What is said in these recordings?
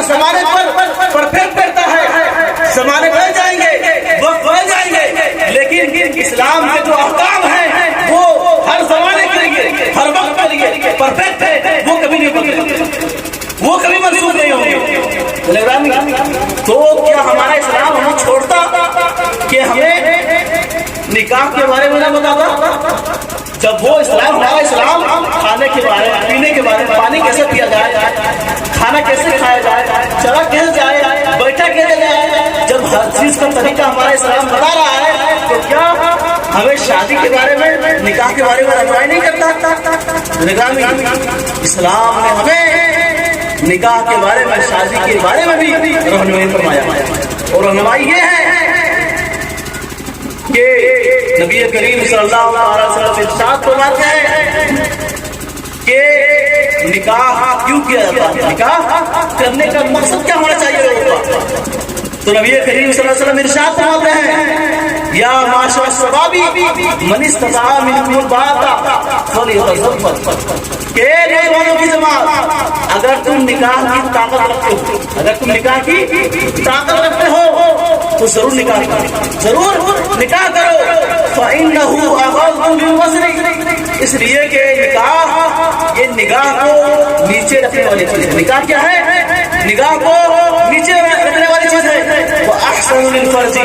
زمانے پر پرفیکٹ کرتا ہے. زمانے بدل جائیں گے, وقت بدل جائیں گے, لیکن اسلام کے جو احکام ہیں وہ ہر زمانے کے لیے, ہر وقت کے لیے پرفیکٹ ہے, وہ کبھی نہیں بدلے, وہ کبھی منسوخ نہیں ہوں گے. تو کیا ہمارا اسلام ہمیں چھوڑتا کہ ہمیں نکاح کے بارے میں نہ بتاتا؟ جب وہ اسلام, ہمارا اسلام کھانے کے بارے میں, پینے کے بارے میں, پانی کیسے پیا جائے, کھانا کیسے کھایا جائے, چلا کیسے جائے, بیٹھا کیسے جائے, جب ہر چیز کا طریقہ ہمارا اسلام بتا رہا ہے, تو کیا ہمیں شادی کے بارے میں, نکاح کے بارے میں رہنمائی نہیں کرتا؟ نگرانی اسلام نے ہمیں نکاح کے بارے میں, شادی کے بارے میں بھی رہنمائی فرمایا. اور رہنمائی یہ ہے کہ نبی کریم صلی اللہ علیہ وسلم ارشاد فرماتے ہیں کہ نکاح کیوں کیا جاتا ہے, نکاح کرنے کا مقصد کیا ہونا چاہیے ہوگا. تو نبی کریم صلی اللہ علیہ وسلم ارشاد فرماتے ہیں یا معاشر الشباب من استطاع منکم الباءۃ فلیتزوج, کہ نوجوانوں کی جماعت, اگر تم نکاح کی طاقت رکھتے ہو, اگر تم نکاح کی طاقت رکھتے ہو تو ضرور نکاح کرو, ضرور نکاح کرو. فإنه أغض للبصر, اس لیے کہ نکاح یہ نگاہ کو نیچے رکھنے والی چیز ہے. نکاح کیا ہے؟ نگاہ کو نیچے رکھنے والی چیز ہے. وأحسن للفرج,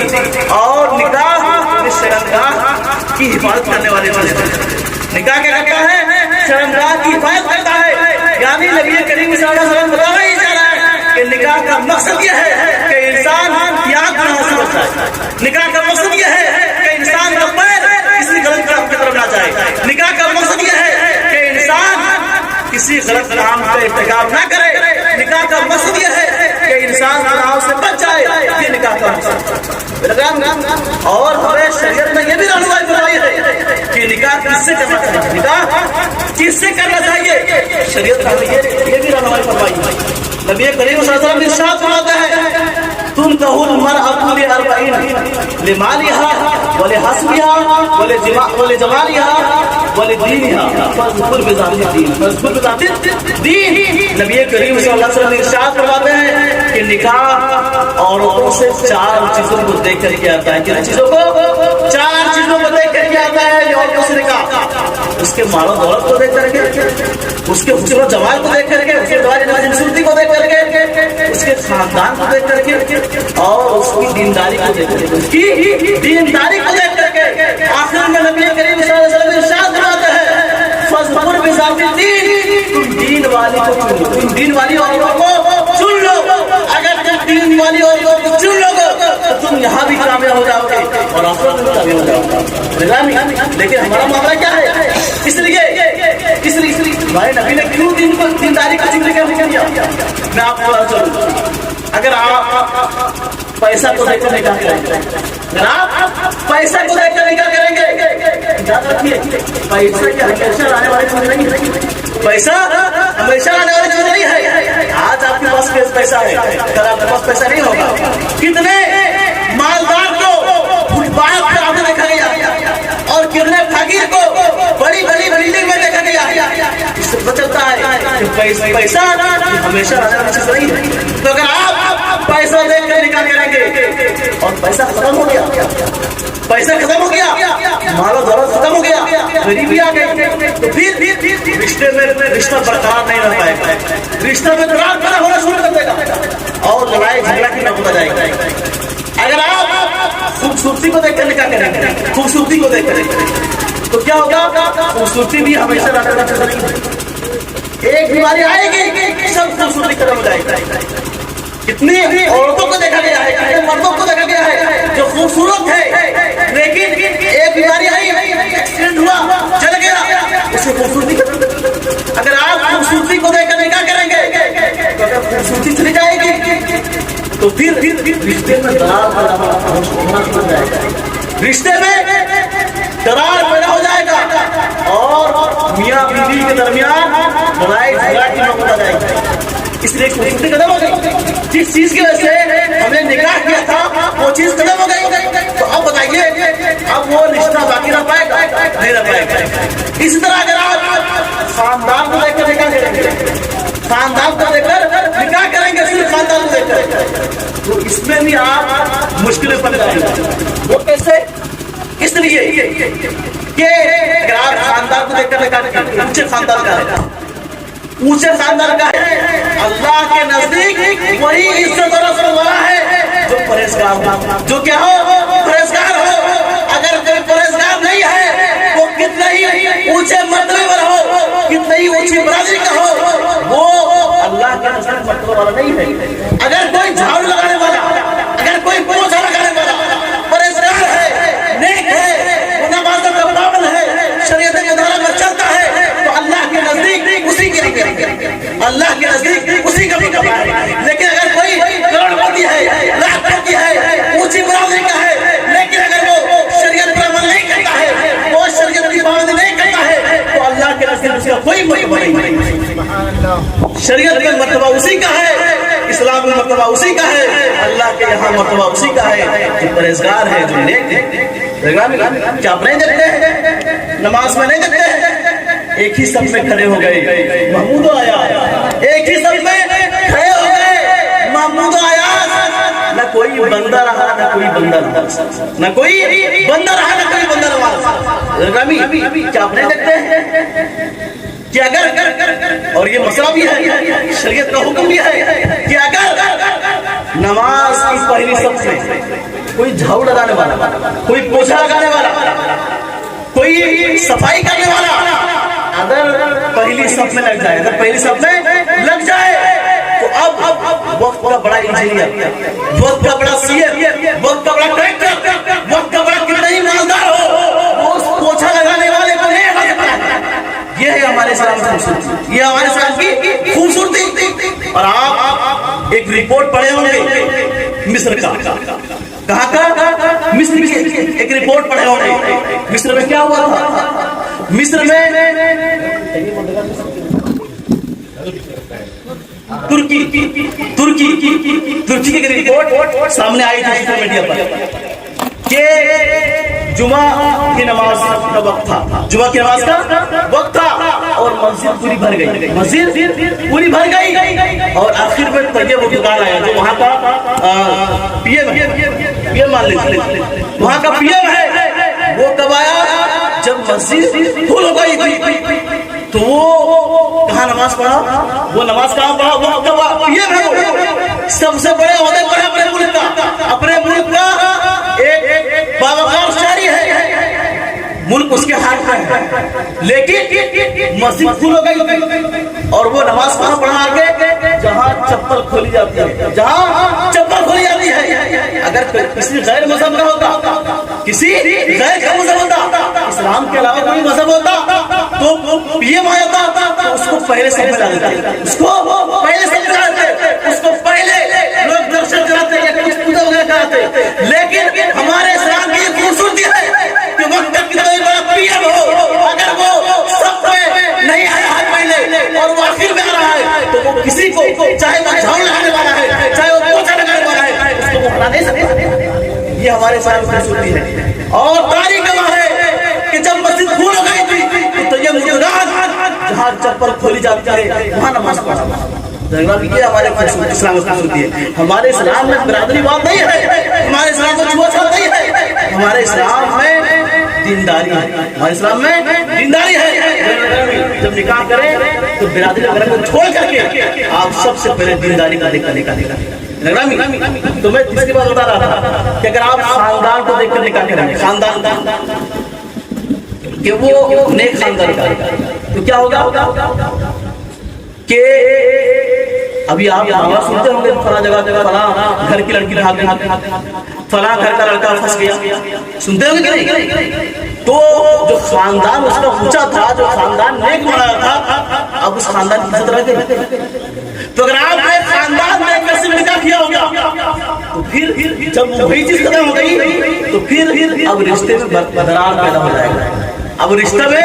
اور نکاح شرمگاہ کی حفاظت کرنے والی چیز ہے. نکاح کیا کرتا ہے؟ شرمگاہ کی حفاظت کرتا ہے. یعنی نبی کریم صلی اللہ علیہ وسلم بتانا ہی چاہ رہا ہے کہ نکاح کا مقصد یہ ہے کہ انسان یاد گناہوں سے بچ جائے. نکاح کا مقصد یہ ہے کہ انسان کا پیر کسی غلط کام کی طرف نہ جائے. نکاح کا مقصد یہ ہے کہ انسان کسی غلط کام کا ارتکاب نہ کرے. نکاح کا مقصد یہ ہے کہ انسان گناہوں سے بچ جائے. یہ نکاح کا مقصد. اور ہمیں شریعت میں یہ بھی رہنمائی فرمائی ہے کہ نکاح کس سے کرنا چاہیے, نکاح کس سے کرنا چاہیے. شریعت میں یہ بھی رہنمائی فرمائی ہے. نبی کریم صلی اللہ علیہ وسلم ارشاد فرماتا ہے تنکح المرأة ل40 لمالها ولحسبها ولجمالها ولدينها فاذكر بذات الدين, فاذكر بذات الدين. نبی کریم صلی اللہ علیہ وسلم ارشاد فرماتے ہیں کہ نکاح عورتوں سے 4 چیزوں کو دیکھ کر کے آتا ہے. کن چیزوں کو؟ 4 چیزوں کو دیکھ کر کے آتا ہے یہ عورتوں سے نکاح. اس کے مال و دولت کو دیکھ کر کے, اس کے حسن و جمال کو دیکھ کر کے, اس کے خوبصورتی کو دیکھ کر کے, اس کے خاندان کو دیکھ کر کے, اور اس کی دینداری کو دیکھ کر کے, اس کی دینداری کو دیکھ کر کے. آخر میں نبی کریم صلی اللہ علیہ وسلم ارشاد فرماتے ہیں فاذکر بذات الدین, تم دین والی کو چن لو, تم دین والی عورتوں کو چن لو. اگر تم دین والی عورتوں کو چن لو گے تو تم یہاں بھی کامیاب ہو جاؤ گے اور آخرت میں کامیاب ہو جاؤ گے. لیکن ہمارا معاملہ کیا ہے؟ اس لیے ہمارے نبی نے کیوں دینداری کا ذکر کیا؟ میں آپ کو چلوں, اگر آپ پیسہ کو دیکھ کر نکاح کریں گے, اگر آپ پیسہ کو دیکھ کر نکاح کریں گے, یاد رکھیے پیسہ کیا ہمیشہ لانے والی چیز نہیں ہے. پیسہ ہمیشہ لانے والی چیز نہیں ہے. آج آپ کے پاس پیسہ ہے, کل آپ کے پاس پیسہ نہیں ہوگا. کتنے مالدار کو فٹ پاتھ پر آتے دیکھا گیا اور کتنے فقیر کو بڑی بڑی بلڈنگ میں دیکھا گیا. اس سے پتہ چلتا ہے کہ پیسہ ہمیشہ لانے والی چیز نہیں ہے. تو اگر آپ پیسہ دیکھ کر نکاح کریں گے اور پیسہ ختم ہو گیا, پیسہ ختم ہو گیا, مال و دولت ختم ہو گیا, غریبی آ گئی, تو پھر رشتے میں رشتہ برقرار نہیں رہ پائے گا. رشتہ میں دراڑ پیدا ہونا شروع کر دے گا اور لڑائی جھگڑا کی نوبت آ جائے گا. اگر آپ خوبصورتی کو دیکھ کر نکاح کریں گے, خوبصورتی کو دیکھ کر, تو کیا ہوگا؟ خوبصورتی بھی ہمیشہ لانے والی چیز نہیں ہے. ایک بیماری آئے گی, سب خوبصورتی ختم ہو جائے گی. کتنی عورتوں کو دیکھا گیا ہے, کتنے مردوں کو دیکھا گیا ہے جو خوبصورت ہے, لیکن ایک بیماری آئی, ایکسیڈنٹ ہوا, چل گیا, اسے خوبصورتی ختم. اگر آپ خوبصورتی کو دیکھ کر نکاح کریں گے تو اگر خوبصورتی چلی جائے گی تو پھر رشتے میں دراڑ پیدا ہونا شروع ہو جائے گا. رشتے میں دراڑ پیدا ہو جائے گا اور میاں بیوی کے درمیان لڑائی جھگڑا کی نوبت آ جائے گی. اس لیے خوبصورتی ختم ہو گئی. جس چیز کی وجہ سے ہم نے نکاح کیا تھا وہ چیز ختم ہو گئی. تو اب بتائیے اب وہ رشتہ باقی رہ پائے گا؟ نہیں رہ پائے گا. اسی طرح اگر آپ خاندان کو دیکھ کر نکاح کریں گے, خاندان کو دیکھ کر نکاح کریں گے, صرف خاندان اس میں بھی آپ مشکلیں پڑ جائیں گے. وہ کیسے؟ اس لیے کہ اگر آپ خاندان کو دیکھ کر لگا اونچے خاندان کا ہے، اونچے خاندان کا ہے، اللہ کے نزدیک وہی عزت اور رسول والا ہے جو پرہیزگار ہو. جو کیا ہو؟ پرہیزگار ہو. اگر کوئی پرہیزگار نہیں ہے، وہ کتنا ہی اونچے مرتبے پر ہو، کتنا ہی اونچی برادری کا ہو، وہ اللہ کے نزدیک مرتبہ والا نہیں ہے. اگر کوئی جھاڑو لگانے والا، اگر کوئی پوچھا لگانے والا پرہیزگار ہے، نیک ہے، نماز کا پابند ہے، شریعت کے دائرے میں چلتا ہے، تو اللہ کے نزدیک اسی کی اللہ کے نزدیک اسی کا مرتبہ ہے. لیکن اگر کوئی کروڑپتی ہے، لاکھپتی ہے، اونچی برادری کا ہے، لیکن اگر وہ شریعت پر عمل نہیں کرتا ہے، وہ شریعت کی پابندی نہیں کرتا ہے، تو اللہ کے نزدیک اس کا کوئی مرتبہ نہیں. شریعت کا مرتبہ اسی کا ہے، اسلام کا مرتبہ اسی کا ہے، اللہ کے یہاں مرتبہ اسی کا ہے جو پرہیزگار ہے، جو نیک ہے. کیا آپ نہیں دیکھتے ہیں؟ نماز میں نہیں دیکھتے ہیں؟ ایک ہی صف میں کھڑے ہو گئے محمود و آیاز، ایک ہی صف میں کھڑے ہو گئے محمود و آیاز. نہ کوئی بندہ رہا، نہ کوئی بندہ رہا، نہ کوئی بندہ رہا، نہ کوئی بندہ رہا. کیا آپ نہیں دیکھتے ہیں کہ اگر، اور یہ مسئلہ بھی ہے، شریعت کا حکم بھی ہے کہ اگر نماز کی پہلی صف میں کوئی جھاڑو لگانے والا، کوئی پوچھا لگانے والا، کوئی صفائی کرنے والا اگر پہلی صف میں لگ جائے، اگر پہلی صف میں لگ جائے، تو اب وقت کا بڑا انجینئر، وقت کا بڑا سی ایم، وقت کا بڑا ڈائریکٹر، وقت کا بڑا کتنا ہی مالدار ہو، وہ اس پوچھا لگانے والے کو نہیں ہٹا سکتا ہے. یہ ہے ہمارے اسلام کی خوبصورتی، یہ ہمارے اسلام کی خوبصورتی. اور آپ ایک رپورٹ پڑھے ہوں گے مصر کا، کہاں کا؟ مصر کی ایک رپورٹ پڑھے ہوں گے. مصر میں کیا ہوا تھا؟ مصر میں ترکی کی ایک رپورٹ سامنے آئی تھی سوشل میڈیا پر کہ جمعہ کی نماز کا وقت تھا، جمعہ کی نماز کا وقت تھا، اور مسجد پوری بھر گئی، مسجد پوری بھر گئی. اور آخر میں طیب اردگان آیا جو وہاں کا پی ایم مان لیجیے، وہاں کا پی ایم ہے. وہ کب آیا؟ جب مسجد فل ہو گئی تھی. تو وہ کہاں نماز پڑھا؟ وہ نماز کہاں پڑھا؟ وہ پی ایم ہے، سب سے بڑے عہدے پر اپنے ملک کا، اپنے ملک کا ایک باوقار شہری ہے، ملک اس کے ہاتھ میں ہے، لیکن مسجد کھل ہو گئی. اور وہ نماز کہاں پڑھا آگے؟ جہاں چپل کھولی جاتی ہے، جہاں چپل کھولی جاتی ہے. اگر کسی غیر مذہب کا ہوتا، کسی غیر کا مذہب ہوتا، اسلام کے علاوہ کوئی مذہب ہوتا، تو پی ایم آیا تھا تو اس کو پہلے سمجھا دیتے، اس کو پہلے سمجھا دیتے، اس کو پہلے لوگ درشن کراتے یا کچھ پوجا وغیرہ کراتے. لیکن ہمارے اسلام کی خوبصورتی ہے کہ وقت تک کوئی بڑا پی ایم ہو، اگر وہ سب میں نہیں آیا ہے پہلے اور وہ آخر میں آ رہا ہے، تو وہ کسی کو، چاہے وہ جھاڑو لگانے والا ہے، چاہے وہ پوچھا لگانے والا ہے، اس کو وہ ہٹا نہیں سکتا. یہ ہمارے اسلام کی خوبصورتی ہے. اور تاریخ گواہ ہے کہ جب مسجد کھل ہو گئی تھی تو یہ مجرمات جہاں چپل کھولی جاتی ہے وہاں نماز پڑھا. یہ ہمارے اسلام کی خوبصورتی ہے. ہمارے اسلام میں برادری بات نہیں ہے، ہمارے اسلام میں چھوٹ چھوٹ نہیں ہے، ہمارے اسلام میں دینداری ہے، ہمارے اسلام میں دینداری ہے. جب نکاح کریں تو برادری وغیرہ کو چھوڑ کر کے آپ سب سے پہلے دینداری کا نکاح. تو میں اس کی بات بتا رہا تھا کہ اگر آپ خاندان کو دیکھ کر نکاح کریں گے، خاندان کہ وہ نیک خاندان کا، تو کیا ہوگا کہ ابھی آپ سنتے ہوں گے فلاں جگہ فلاں گھر کی لڑکی بھاگ گئی، فلاں گھر کا لڑکا پھنس گیا، سنتے ہوں گے کہ نہیں؟ تو جو خاندان اس کا اونچا تھا، جو خاندان نیک بنایا تھا، اب اس خاندان کی عزت رہ گئی. تو اگر آپ نے خاندان میں کیسے نکاح کیا ہوگا، تو پھر جب وہی چیز ختم ہو گئی تو پھر اب رشتے میں درار پیدا ہو جائے گا، اب رشتے میں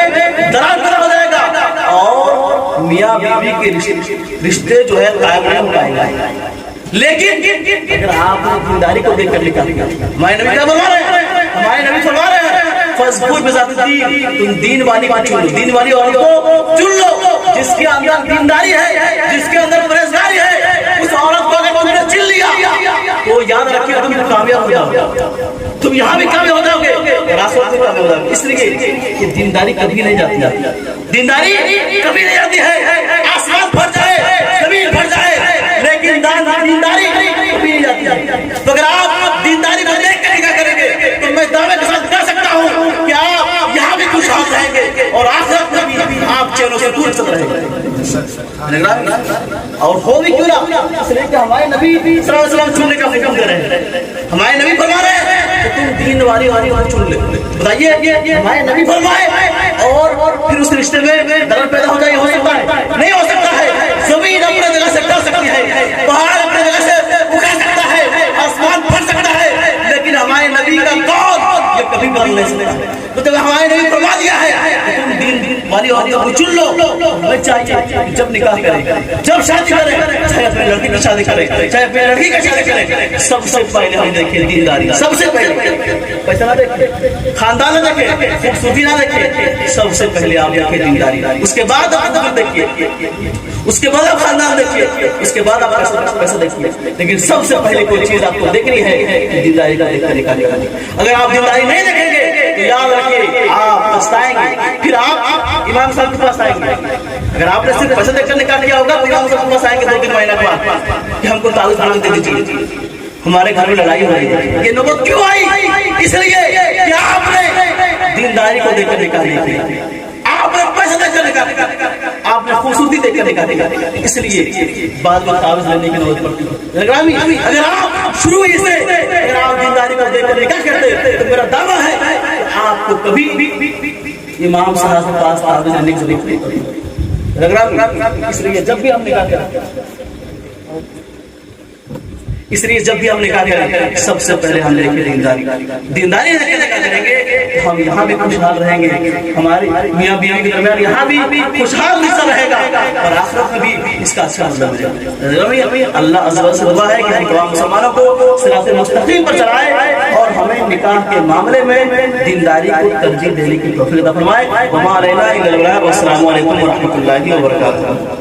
درار پیدا ہو جائے گا، اور میاں بیوی کے رشتے جو ہے قائم نہیں ہو پائے گا. لیکن اگر آپ نے دینداری کو دیکھ کر نکاح کیا، ہمارے نبی کیا فرما رہے ہیں؟ ہمارے نبی فرما رہے ہیں فَاصْبِرْ بِذَاتِ الدِّينِ، تم دین والی کو چن لو، دین والی عورت کو چن لو جس کے اندر دینداری ہے، جس کے اندر پرہیزگاری ہے. اس عورت کو اگر تم نے چن لیا تو یاد دینداری کبھی نہیں جاتی ہے، دینداری کبھی نہیں جاتی ہے، آسمان بھر جائے زمین بھر جائے لیکن دینداری کبھی نہیں جاتی ہے۔ تو اگر آپ دینداری کو دیکھ کر نکاح کریں گے تو میں دعوے کے ساتھ کہہ سکتا ہوں کہ آپ یہاں بھی خوشحال رہیں گے اور آخرت میں بھی آپ چینوں سے دور چل رہے ہیں۔ اور ہو بھی کیوں نہ، اس لیے کہ ہمارے نبی صلی اللہ علیہ وسلم چننے کا حکم دے رہے ہیں، ہمارے نبی فرما رہے ہیں کہ تم دین والی چن لے۔ بتائیے ہمارے نبی فرمائے اور پھر اس رشتے میں درد پیدا ہو جائے، ہو سکتا ہے؟ نہیں ہو سکتا ہے۔ زمین اپنے جگہ سے ڈر سکتی ہے، پہاڑ اپنے جگہ سے اٹھا سکتا ہے، آسمان پھٹ سکتا ہے، لیکن ہمارے نبی کا قول یہ کبھی بدل نہیں سکتا۔ تو جب ہمارے نبی فرما دیا ہے کہ تم دین والی عورتوں کو چن لو، ہمیں چاہیے کہ جب نکاح کرے، جب شادی کرے، چاہے اپنے لڑکی کی شادی کرے، چاہے اپنے لڑکی کی شادی کرے، سب سے پہلے ہم دیکھیں دینداری، سب سے پہلے پیسہ نہ دیکھیں، خاندان نہ دیکھیں، خوبصورتی نہ دیکھیں، سب سے پہلے آپ دیکھیں دینداری، اس کے بعد آپ خاندان دیکھیے، اس کے بعد آپ خاندان دیکھیے، اس کے بعد آپ پیسہ دیکھیے، لیکن سب سے پہلے کوئی چیز آپ کو دیکھنی ہے کہ دینداری کا نکاح کریں۔ اگر آپ دینداری نہیں دیکھیں گے تو یاد رکھیے آپ پچھتائیں گے، پھر آپ امام صاحب کے پاس آئیں گے۔ اگر آپ نے صرف پیسے دیکھ کر نکاح کیا ہوگا تو امام صاحب کے پاس آئیں گے 2-3 مہینے کے بعد کہ ہم کو تعویذ بنا دے دیجیے، ہمارے گھر میں لڑائی ہو رہی ہے۔ یہ نوبت کیوں آئی؟ اس لیے کہ آپ نے دینداری کو دیکھ کر نکاح نہیں کیا، آپ نے پیسے دیکھ کر نکاح کیا، آپ نے خوبصورتی دیکھ کر نکاح کیا، اس لیے بعد میں تعویذ لینے کی نوبت پڑتی ہے۔ اگر آپ شروع ہی سے اگر آپ دینداری کو دیکھ کر نکاح کرتے تو میرا دعویٰ ہے کہ آپ کو کبھی امام صاحب کے پاس تعویذ لینے کی ضرورت نہیں پڑتی۔ اس لیے جب بھی ہم نکاح کریں، اس لیے جب بھی ہم نکاح کریں سب سے پہلے ہم دیکھیں دینداری، دینداری دیکھ کے نکاح کریں گے تو ہم یہاں بھی خوشحال رہیں گے، ہماری میاں بیوی کے درمیان یہاں بھی خوشحال رشتہ رہے گا اور آخرت میں بھی اس کا اچھا مزہ ملے گا۔ اللہ عز و جل سے دعا ہے کہ ہم تمام مسلمانوں کو صراط مستقیم پر چلائے اور ہمیں نکاح کے معاملے میں دینداری کو ترجیح دینے کی توفیق عطا فرمائے۔ وما علینا الا البلاغ، والسلام علیکم ورحمۃ اللہ وبرکاتہ۔